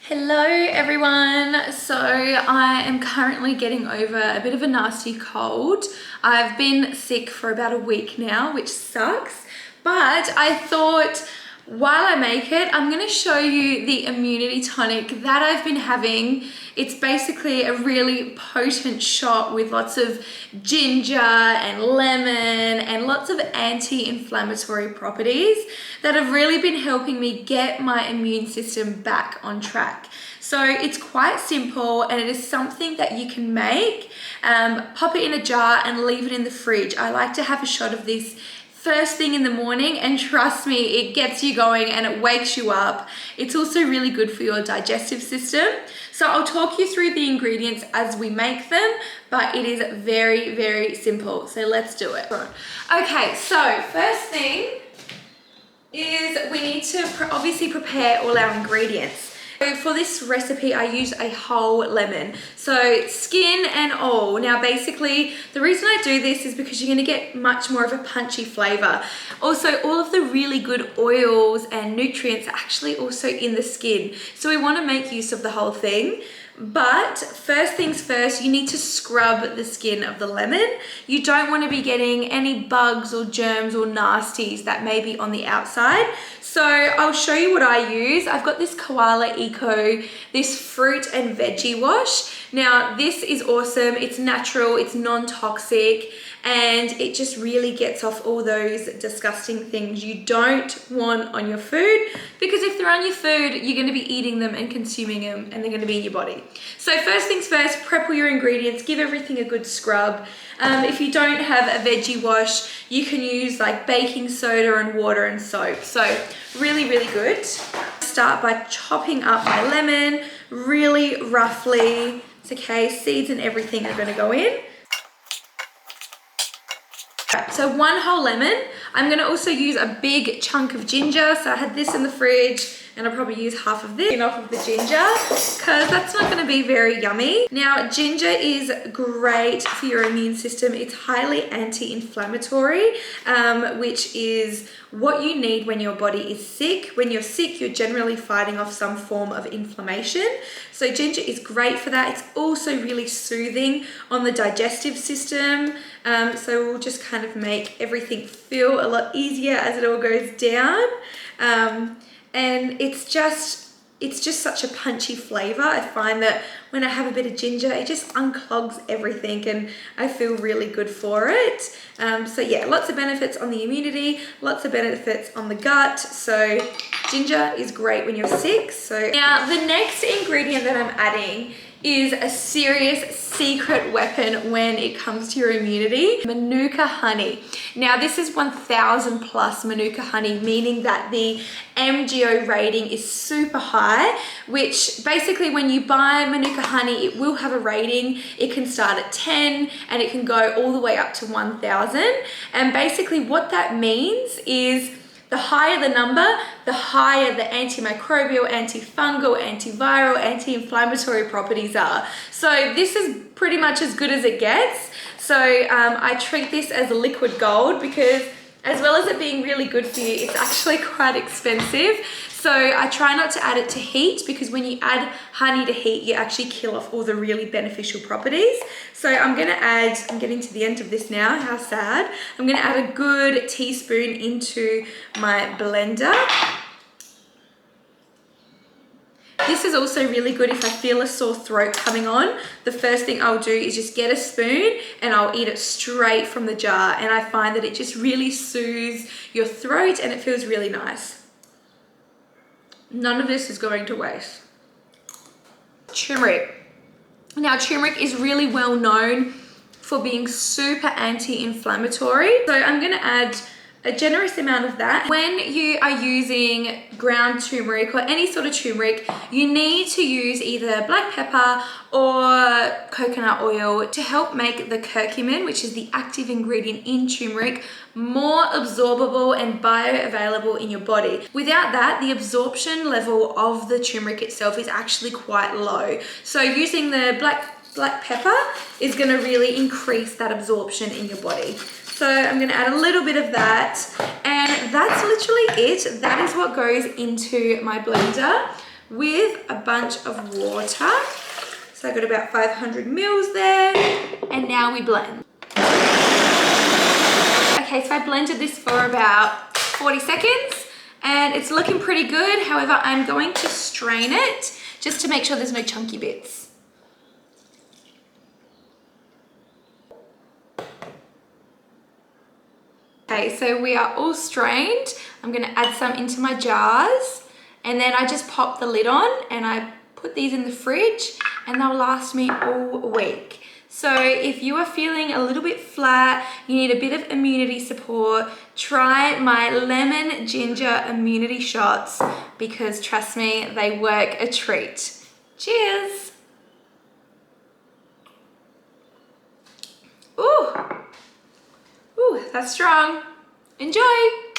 Hello everyone. So I am currently getting over a bit of a nasty cold. I've been sick for about a week now, which sucks, but I thought while I make it, I'm going to show you the immunity tonic that I've been having. It's basically a really potent shot with lots of ginger and lemon and lots of anti-inflammatory properties that have really been helping me get my immune system back on track. So it's quite simple and it is something that you can make. Pop it in a jar and leave it in the fridge. I like to have a shot of this first thing in the morning, and trust me, it gets you going and it wakes you up. It's also really good for your digestive system. So I'll talk you through the ingredients as we make them, but it is very, very simple. So let's do it. Okay, so first thing is we need to obviously prepare all our ingredients. So for this recipe, I use a whole lemon, so skin and all. Now basically, the reason I do this is because you're going to get much more of a punchy flavor. Also, all of the really good oils and nutrients are actually also in the skin. So we want to make use of the whole thing. But first things first, you need to scrub the skin of the lemon. You don't want to be getting any bugs or germs or nasties that may be on the outside. So I'll show you what I use. I've got this Koala Eco, this fruit and veggie wash. Now this is awesome. It's natural, it's non-toxic, and it just really gets off all those disgusting things you don't want on your food, because if they're on your food, you're going to be eating them and consuming them and they're going to be in your body. So first things first, prep all your ingredients, give everything a good scrub. If you don't have a veggie wash, you can use like baking soda and water and soap. So really, really good. Start by chopping up my lemon really roughly. It's okay, seeds and everything are going to go in. So one whole lemon. I'm going to also use a big chunk of ginger. So I had this in the fridge and I'll probably use half of this off of the ginger because that's not going to be very yummy. Now ginger is great for your immune system. It's highly anti-inflammatory, which is what you need when your body is sick. When you're sick, you're generally fighting off some form of inflammation. So ginger is great for that. It's also really soothing on the digestive system. So we'll just kind of make everything feel a lot easier as it all goes down. And it's just such a punchy flavor. I find that when I have a bit of ginger, it just unclogs everything and I feel really good for it. So yeah, lots of benefits on the immunity, lots of benefits on the gut. So ginger is great when you're sick. So now the next ingredient that I'm adding is a serious secret weapon when it comes to your immunity, Manuka honey. Now this is 1000 plus Manuka honey, meaning that the MGO rating is super high, which basically when you buy Manuka honey, it will have a rating. It can start at 10 and it can go all the way up to 1000. And basically what that means is the higher the number, the higher the antimicrobial, antifungal, antiviral, anti-inflammatory properties are. So this is pretty much as good as it gets. So I treat this as a liquid gold because as well as it being really good for you, it's actually quite expensive. So I try not to add it to heat because when you add honey to heat, you actually kill off all the really beneficial properties. So I'm getting to the end of this now, how sad. I'm gonna add a good teaspoon into my blender. This is also really good if I feel a sore throat coming on. The first thing I'll do is just get a spoon and I'll eat it straight from the jar. And I find that it just really soothes your throat and it feels really nice. None of this is going to waste. Turmeric. Now turmeric is really well known for being super anti-inflammatory. So I'm gonna add a generous amount of that. When you are using ground turmeric or any sort of turmeric, you need to use either black pepper or coconut oil to help make the curcumin, which is the active ingredient in turmeric, more absorbable and bioavailable in your body. Without that, the absorption level of the turmeric itself is actually quite low. So using the black pepper is gonna really increase that absorption in your body. So I'm gonna add a little bit of that, and that's literally it. That is what goes into my blender. with a bunch of water. So I got about 500 mils there, and now we blend. Okay, so I blended this for about 40 seconds and it's looking pretty good. However, I'm going to strain it just to make sure there's no chunky bits. Okay, so we are all strained. I'm gonna add some into my jars and then I just pop the lid on and I put these in the fridge and they'll last me all week. So if you are feeling a little bit flat, you need a bit of immunity support, try my lemon ginger immunity shots because trust me, they work a treat. Cheers. Ooh, that's strong. Enjoy.